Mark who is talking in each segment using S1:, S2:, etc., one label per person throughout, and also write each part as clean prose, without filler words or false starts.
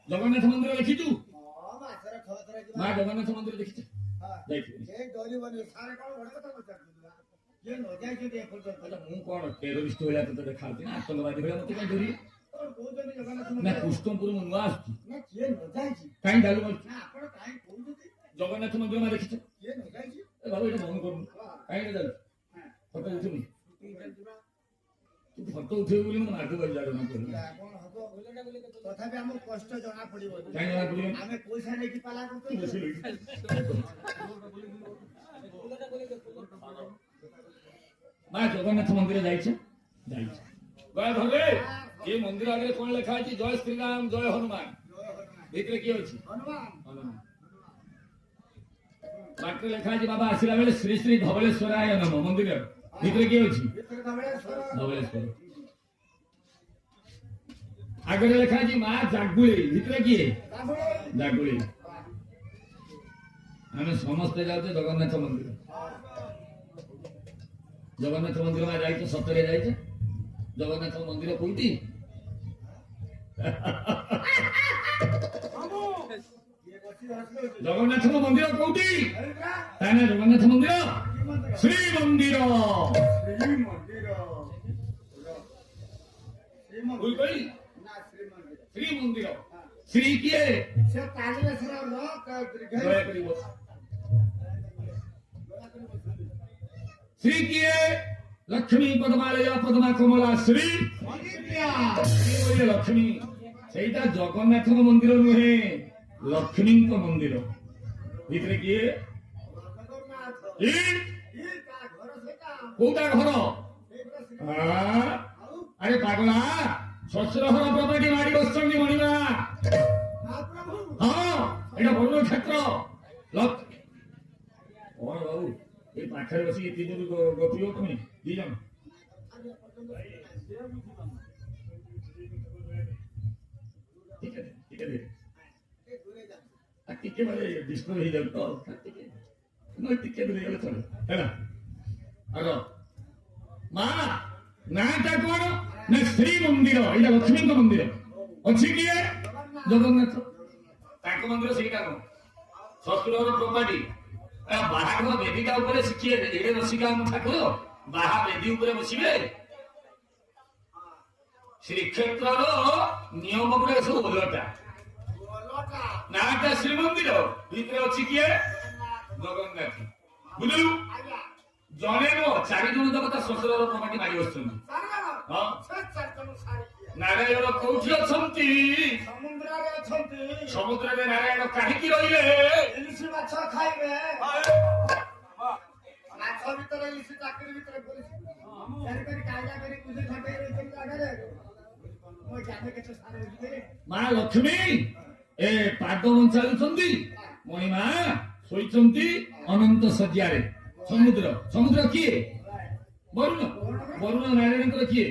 S1: ଜଗନ୍ନାଥ ମନ୍ଦିର ଦେଖିଛୁ? ମା ଜଗନ୍ନାଥ ମନ୍ଦିର ଦେଖିଛୁ? ମୁଁ କଣ ଟେରୋରିଷ୍ଟ ଭଳିଆ ତତେ ଦେଖାଉଛି ନା ଆତଙ୍କବାଦୀ ଭଳିଆ ମତେ କାଇଁ ଧରି ନା କୃଷ୍ଣପୁର ମୁଁ ନୂଆ ଆସୁଛି କାହିଁ ଚାଲୁ ଜଗନ୍ନାଥ ମନ୍ଦିର ମା ଦେଖିଛ? ବାବୁ ଏଇଟା ବନ୍ଦ କରୁନୁ କାହିଁକି ଚାଲୁ ଫଟୋ ଉଠୁନି ଫଟୋ ଉଠେଇବୁ ବୋଲି ମୁଁ ଆଗୁ ବାଜି ଜାଣୁ
S2: ତଥାପି ଆମକୁ କଷ୍ଟ ଜଣା ପଡିବ
S1: କାହିଁ ଜଣା ପଡିବ
S2: ଆମେ ପଇସା ନେଇକି ପାଲା କରୁଛୁ
S1: ମା ଜଗନ୍ନାଥ ମନ୍ଦିର ଯାଇଛ? ଯାଇଛ ଗୟା ଧରେ ଏ ମନ୍ଦିର ଆଗରେ କଣ ଲେଖା ଅଛି? ଜୟ ଶ୍ରୀରାମ ଜୟ ହନୁମାନ ଭିତରେ କିଏ ଅଛି? ହନୁମାନ ବାଟରେ ଲେଖା ଅଛି ବାବା ଆସିଲା ବେଳେ ଶ୍ରୀ ଶ୍ରୀ ଧବଳେଶ୍ୱରାୟ ନମ ମନ୍ଦିର ଭିତରେ କିଏ ଅଛି? ଧବଳେଶ୍ୱର ଆଗରେ ଲେଖା ଅଛି ମା ଜାଗୁଳି ଭିତରେ କିଏ? ଜାଗୁଳି ଆମେ ସମସ୍ତେ ଯାଉଛେ ଜଗନ୍ନାଥ ମନ୍ଦିର ଜଗନ୍ନାଥ ମନ୍ଦିର ମା ଯାଇଛ? ସତରେ ଯାଇଛ? ଜଗନ୍ନାଥ ମନ୍ଦିର କୋଉଠି? ଜଗନ୍ନାଥ ମନ୍ଦିର କୋଉଠି? ତାହେଲେ ଜଗନ୍ନାଥ ମନ୍ଦିର ଶ୍ରୀମନ୍ଦିର ଶ୍ରୀମନ୍ଦିର ଶ୍ରୀ କିଏ? ଶ୍ରୀ କିଏ? ଲକ୍ଷ୍ମୀ ପଦ୍ମାଳୟ ପଦ୍ମା କମଳା ଶ୍ରୀ ଲକ୍ଷ୍ମୀ ସେଇଟା ଜଗନ୍ନାଥଙ୍କ ମନ୍ଦିର ନୁହେଁ ଲକ୍ଷ୍ମୀଙ୍କ ମନ୍ଦିର ଭିତରେ କିଏ? କୋଉଟା ଘର? ଆରେ ପାଗଳା ଶ୍ୱଶୁର ଘର ପ୍ରପର୍ଟି ମାରି ବସିଛନ୍ତି ମଣିମା ହଁ ଏଇଟା ବରୁଣ କ୍ଷେତ୍ର କଣ ବାବୁ ଏଇ ପାଖରେ ବସିକି ଏତେ ଜୋର ଗପିବ ତମେ ଦି ଜଣ ଟିକେ ମାନେ ଡିଷ୍ଟର୍ବ ହେଇଯାଉ ତ ଟିକେ ଦୂରେଇଗଲେ ଚଳେ ହେଲା ଆଗ ମା ନାଟା କଣ ନା ଶ୍ରୀମନ୍ଦିର ଏଇଟା ଲକ୍ଷ୍ମୀଙ୍କ ମନ୍ଦିର ଅଛି କିଏ? ଜଗନ୍ନାଥ ତାଙ୍କ ମନ୍ଦିର ସେଇଟା କଣ? ଶ୍ୱଶୁରର ପ୍ରପାର୍ଟି ବାହାଘର ବେଦିଟା ଉପରେ ଶିଖିବେ ଏଡେ ବସିକା ଆମ ଠାକୁର ବାହା ବେଦି ଉପରେ ବସିବେ ଶ୍ରୀକ୍ଷେତ୍ରର ନିୟମ ଗୁଡାକ ସବୁ ଓଲଟା ନାଟା ଶ୍ରୀମନ୍ଦିର ଭିତରେ ଅଛି କିଏ? ଜଗନ୍ନାଥ ବୁଝିଲୁ ଜଣେ ନୁହଁ 4 ଜଣ ଯାକ ତା ଶ୍ୱଶୁରର ପ୍ରପାର୍ଟି ମାରି ବସିଛନ୍ତି ନାରାୟଣ କୋଉଠି ଅଛନ୍ତି? ସମୁଦ୍ରରେ ନାରାୟଣ କାହିଁକି ରହିଲେ?
S2: ଇଲିଶି ମାଛ ଖାଇବେ ମାଛ ଭିତରେ ଇଲିଶି ଚାକିରି ଭିତରେ
S1: ମା ଲକ୍ଷ୍ମୀ ଏ ପାଦ ବଞ୍ଚାଉଛନ୍ତି ମଣିମା ଶୋଇଛନ୍ତି ଅନନ୍ତ ଶଯ୍ୟାରେ ସମୁଦ୍ର ସମୁଦ୍ର କିଏ? ବରୁଣ ବରୁଣ ନାରାୟଣଙ୍କର କିଏ?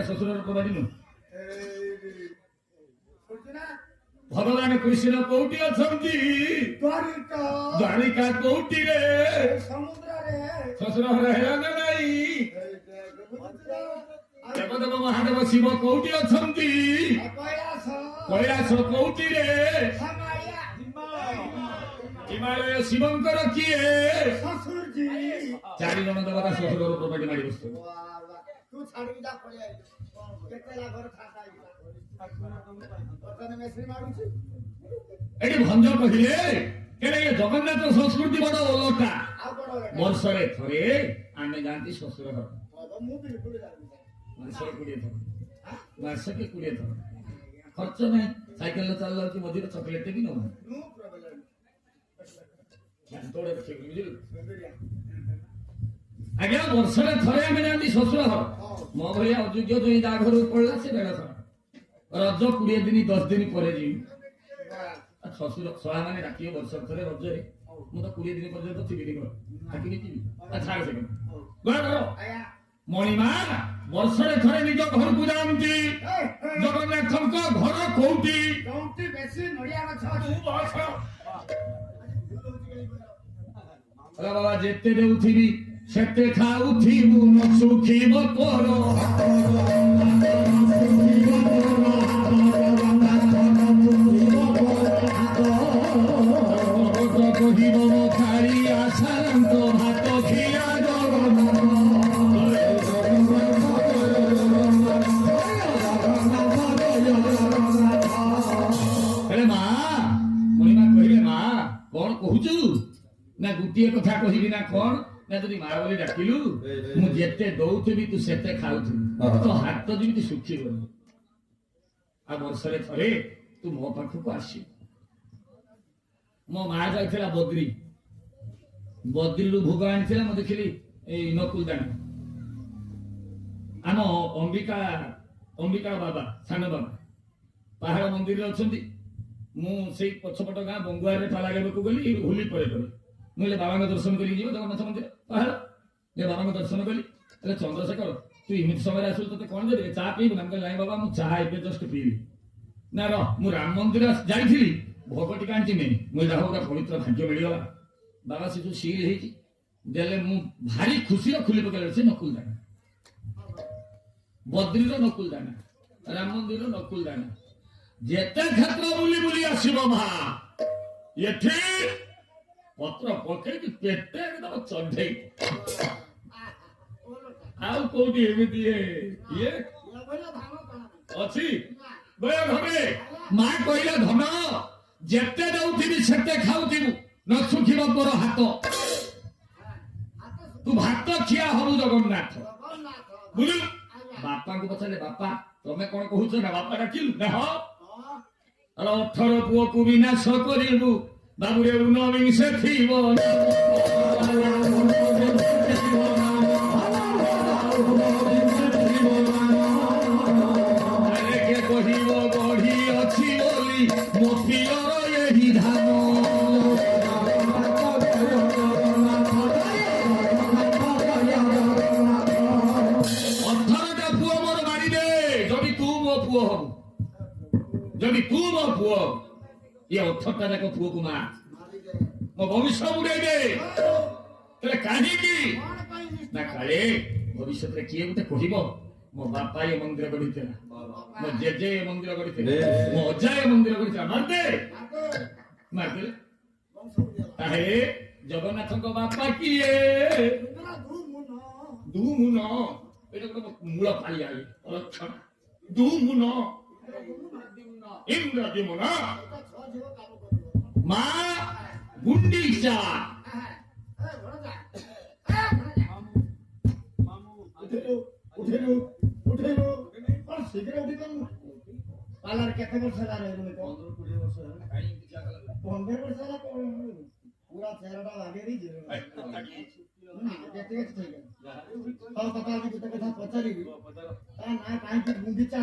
S1: ଶ୍ୱଶୁରର ପ୍ରବାଦୀ ନୁହଁ ଭଗବାନ କୃଷ୍ଣ କୋଉଠି ଅଛନ୍ତି? ଦ୍ୱାରିକା କୋଉଠିରେ? ଶ୍ୱଶୁର ଘର ହେଲା ନା ନାଇଁ? ଦେବଦେବ ମହାଦେବ ଶିବ କୋଉଠି ଅଛନ୍ତି? କୈଳାସ କୋଉଠିରେ? ହିମାଳୟ ଶିବଙ୍କର କିଏ? 4 ଜଣ ଦେବତା ଶ୍ୱଶୁରର ପ୍ରପାର୍ଟି ମାରି ବସିଛନ୍ତି ଏଠି ଭଞ୍ଜ କହିଲେ କେବେ ଜଗନ୍ନାଥ ସଂସ୍କୃତି ବଡ ଓଲଟା ବର୍ଷରେ ଥରେ ଆମେ ଯାଆନ୍ତି ଶ୍ୱଶୁର ଘର ମାସକେ 20 ଥର ଖର୍ଚ୍ଚ ନାହିଁ ସାଇକେଲରେ ଚାଲି ଯାଉଛି ମଝିରେ ଚକଲେଟ ବି ନବ ଆଜ୍ଞା ବର୍ଷରେ ଥରେ ଆମେ ଯାଆନ୍ତି ଶ୍ୱଶୁର ଘର ମୋ ଭଳିଆ ଅଯୋଗ୍ୟ ଦୁଇ ଯାହା ଘରକୁ ପଡିଲା ସେ 1.5 ଥର ରଜ 20 ଦିନ 10 ଦିନ ପରେ ଯିବି ଶ୍ୱଶୁର ଶଳା ମାନେ ଡାକିବେ ବର୍ଷ ଥରେ ରଜରେ ମୁଁ ତ 20 ଦିନ ପର୍ଯ୍ୟନ୍ତ ଥିବି ଡାକିବି ଯିବି ଛାଡ ସେ ମଣିମା ବର୍ଷରେ ଥରେ ନିଜ ଘରକୁ ଯାଆନ୍ତି ଜଗନ୍ନାଥଙ୍କ ଘର କୋଉଠି? ବାବା ଯେତେ ଦେଉଥିବି ସେତେ ଖାଉଥିବୁ ନ ଶୁଖିବ ତୋର ନା ଗୋଟିଏ କଥା କହିବି ନା କଣ ନା ଯଦି ମା ବୋଲି ଡାକିଲୁ ମୁଁ ଯେତେ ଦଉଥିବି ତୁ ସେତେ ଖାଉଥିବୁ ତୋ ହାତ ଯେମିତି ଶୁଖିବନି ଆଉ ବର୍ଷରେ ଥରେ ତୁ ମୋ ପାଖକୁ ଆସିବୁ। ମୋ ମା ଯାଇଥିଲା ବଦ୍ରିରୁ ଭୋଗ ଆଣିଥିଲା ମୁଁ ଦେଖିଲି ଏଇ ନକୁଲ ଦାନା ଆମ ଅମ୍ବିକା ବାବା ସାନ ବାବା ପାହାଡ଼ ମନ୍ଦିରରେ ଅଛନ୍ତି। ମୁଁ ସେଇ ପଛପଟ ଗାଁ ବଙ୍ଗୁଆରେ ପାଲାଗବାକୁ ଗଲି ହୋଲି ପରେ ମୁଁ ହେଲେ ବାବାଙ୍କ ଦର୍ଶନ କରିକି ଯିବ ଜଗନ୍ନାଥ ମନ୍ଦିର ପାହାଡ଼ ବାବାଙ୍କ ଦର୍ଶନ କଲି ହେଲେ ଚନ୍ଦ୍ରଶେଖର ତୁ ଏମିତି ସମୟରେ ଆସିବୁ ତତେ କଣ ଦେବି ଚା ପିଇବୁ ନା ନାଇଁ ବାବା ମୁଁ ଚା ଏବେ ଜଷ୍ଟ ପିଇବି ନା ର ମୁଁ ରାମ ମନ୍ଦିର ଯାଇଥିଲି ଭୋଗ ଟିକେ ଆଣିଛି ନେଇ ମୁଁ ଯାହା ଗୋଟେ ପବିତ୍ର ଭାଗ୍ୟ ମିଳିଗଲା ବାବା ସେ ଯୋଉ ସିଲ୍ ହେଇଛି ଦେଲେ ମୁଁ ଭାରି ଖୁସିର ଖୋଲି ପକେଇଲା ସେ ନକୁଲ ଦାନା ବଦ୍ରିର ନକୁଲ ଦାନା ରାମ ମନ୍ଦିରର ନକୁଲ ଦାନା ଯେତେ କ୍ଷେତ୍ର ବୁଲି ବୁଲି ଆସିବ ମା ଏଠି ପତ୍ର ପକେଇକି ପେଟେ ଏକଦମ ଚଢେଇ ଆଉ କୋଉଠି ଏମିତି ଇଏ ଅଛି ଘରେ ମା କହିଲା ଧନ ଯେତେ ଦଉଥିବି ସେତେ ଖାଉଥିବୁ ନ ଶୁଖିବ ତୋର ହାତ ତୁ ଭାତ ଖିଆ ହବୁ ଜଗନ୍ନାଥ ବୁଝିଲୁ ବାପାଙ୍କୁ ପଚାରିଲେ ବାପା ତମେ କଣ କହୁଛ ନା ବାପା ଡାକିଲୁ ନା ହଁ 18 ପୁଅକୁ ବିନାଶ କରିବୁ ବାବୁରେ ଊନବିଂଶ ଥିବ କହିବ ଗଢି ଅଛି ବୋଲି ମୋ ପ୍ରିୟର ଏହି ଧାନ যদি ତୁ ମୋ ପୁଅ ଇଏ 18ଟା ଯାକ ପୁଅକୁ ମା ମୋ ଭବିଷ୍ୟ ବୁଡେଇ ଦେ ତେବେ କାହିଁକି ନା କାଳେ ଭବିଷ୍ୟତରେ କିଏ ଗୋଟେ କହିବ ମୋ ବାପା ଏ ମନ୍ଦିର ଗଢିଥିଲା ମୋ ଜେଜେ ଏ ମନ୍ଦିର ଗଢିଥିଲେ ମୋ ଅଜା ଏ ମନ୍ଦିର ଗଢିଥିଲା ମାରିଦେ ତାହେଲେ ଜଗନ୍ନାଥଙ୍କ ବାପା କିଏ ଦୁମୁନ ଏଇଟା ଗୋଟେ ମୂଳ ପାଳିଆ ଲକ୍ଷଣ ଦୁମୁନ ଇନ୍ଦ୍ରଦ୍ୟୁମ୍ନ ମା ଗୁଣ୍ଡିଚା
S2: ପାଲାର କେତେ ବର୍ଷ ହେଲା ରହିଲୁଣି 15-20 ବର୍ଷ ହେଲା 15 ବର୍ଷ ହେଲା ପୁରା ଚେହରାଟା ଲାଗେଇ ଦେଇଛି କଥା ପଚାରିବି ତା ନା କାହିଁକି ଗୁଣ୍ଡିଚା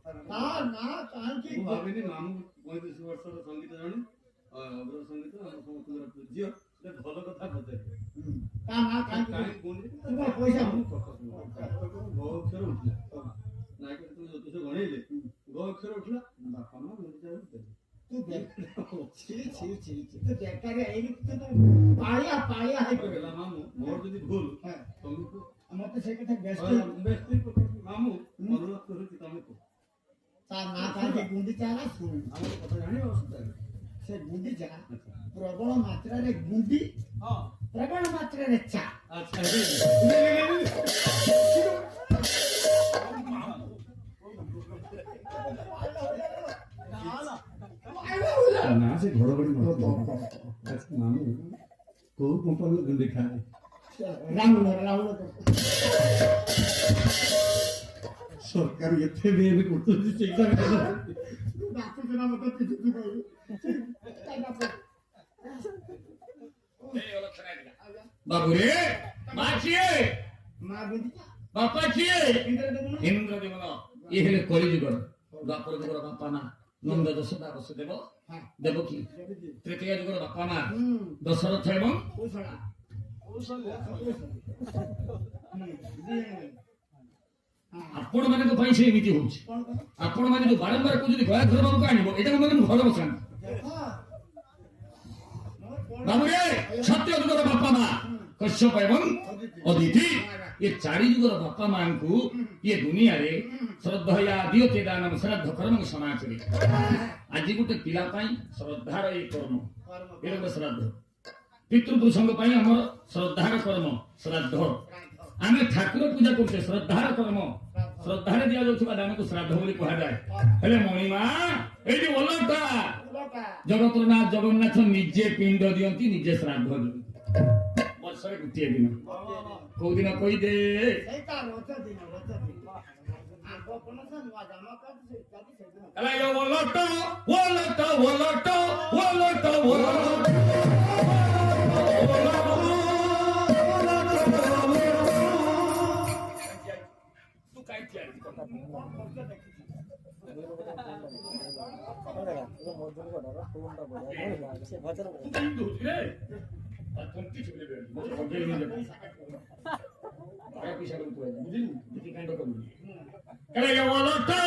S2: ହେଲା ନା କାହିଁକି
S3: ଭାବିନି ମାମୁଁ 35 ବର୍ଷର ସଙ୍ଗୀତ ଜଣେ ଅଗ୍ର ସଙ୍ଗୀତ ଆମ ସମସ୍ତଙ୍କର ଝିଅ ଭଲ କଥା ପଚାରେ
S2: ତା ନା କାହିଁକି ପଇସା
S3: ଗ ଅକ୍ଷର ଉଠିଲା ନାୟକ ଜ୍ୟୋତିଷ ଗଣେଇଲେ ଗ ଅକ୍ଷର ଉଠିଲା ବାପା ମା ଗୁଣ୍ଡିଚା
S2: ତୁ ବେକାରିଆ ହେଇକି ପାଳିଆ ହେଇ
S3: କହିଲା ମାମୁଁ ମୋର ଯଦି ଭୁଲ ତମକୁ
S2: ମତେ ସେ କଥା ବ୍ୟସ୍ତ
S3: ମାମୁଁ ଅନୁରୋଧ କରୁଛି ତମକୁ
S2: ତା ନା କାହିଁକି ଗୁଣ୍ଡିଚା ହେଲା ଶୁଣୁ
S3: ଆମର କଥା ଜାଣିବ ଅସୁବିଧା
S2: ସେ ଗୁଣ୍ଡିଚା ପ୍ରବଳ ମାତ୍ରାରେ ଗୁଣ୍ଡି ପ୍ରବଳ ମାତ୍ରାରେ ଚା
S3: ନା ସେ ଘଡଘଡି ମାମୁଁ କୋଉ କମ୍ପାନୀର ଗୁଣ୍ଡି ଖାଏ
S2: ରାହୁଲ
S3: ସରକାର ଏତେ ବି ଏବେ କରୁଛନ୍ତି ସେଇଟା
S1: ବାବୁରେ ମା କିଏ ବାପା କିଏ ଇନ୍ଦ୍ରଦ୍ୟୁମ୍ନ ଇଏ ହେଲେ କଳିଯୁଗର ଦ୍ୱାପର ଯୁଗର ବାପା ମା ନନ୍ଦ ଯଶୋଦା ବସୁଦେବ ଦେବକୀ ତୃତୀୟ ଯୁଗର ବାପା ମା ଦଶରଥ ଏବଂ ଆପଣ ମାନଙ୍କ ପାଇଁ ସେ ଏମିତି ହଉଛି ଆପଣ ମାନେ ଯୋଉ ବାରମ୍ବାର କହୁଛନ୍ତି ଗୟାଧର ବାବୁକୁ ଆଣିବ ଏଇଟାକୁ ମାନେ ଘର ବସାନ୍ତି ବାବୁରେ ସତ୍ୟ ଯୁଗର ବାପା ମା କଶ୍ୟପ ଏବଂ ଅଦିତି ଏ 4 ଯୁଗର ବାପା ମାଙ୍କୁ ଇଏ ଦୁନିଆରେ ଶ୍ରଦ୍ଧୟା ଦିୟତେ ଦାନମ ଶ୍ରାଦ୍ଧ କର୍ମ ସମାଚରେ ଆଜି ଗୋଟେ ପିଲା ପାଇଁ ଶ୍ରଦ୍ଧାର ଏ କର୍ମ ଏଇଟା ଗୋଟେ ଶ୍ରାଦ୍ଧ ପିତୃପୁରୁଷଙ୍କ ପାଇଁ ଆମର ଶ୍ରଦ୍ଧାର କର୍ମ ଶ୍ରାଦ୍ଧ ଆମେ ଠାକୁର ପୂଜା କରୁଛେ ଶ୍ରଦ୍ଧାର କର୍ମ ଶ୍ରଦ୍ଧାରେ ଦିଆଯାଉଥିବା ଦାନକୁ ଶ୍ରାଦ୍ଧ ବୋଲି କୁହାଯାଏ ହେଲେ ମଣିମା ଏଇଠି ଓଲଟା
S2: ବଳକା
S1: ଜଗତର ନାଥ ଜଗନ୍ନାଥ ନିଜେ ପିଣ୍ଡ ଦିଅନ୍ତି ନିଜେ ଶ୍ରାଦ୍ଧ ଦିଅନ୍ତି ବର୍ଷରେ ଗୋଟିଏ ଦିନ କୋଉ ଦିନ କହିଦେ
S2: ସେଇଟା ରଜ ଦିନ ଆଗ ପଣସ ନୂଆ ଜାମା କାଢି ଇତ୍ୟାଦି ସେଦିନ
S1: ହେଲା ଏ ଓଲଟ ଓଲଟ ଓଲଟ ଓଲଟ ଓଲଟ ତୁ କାଇଁ ତିଆରି বুঝলি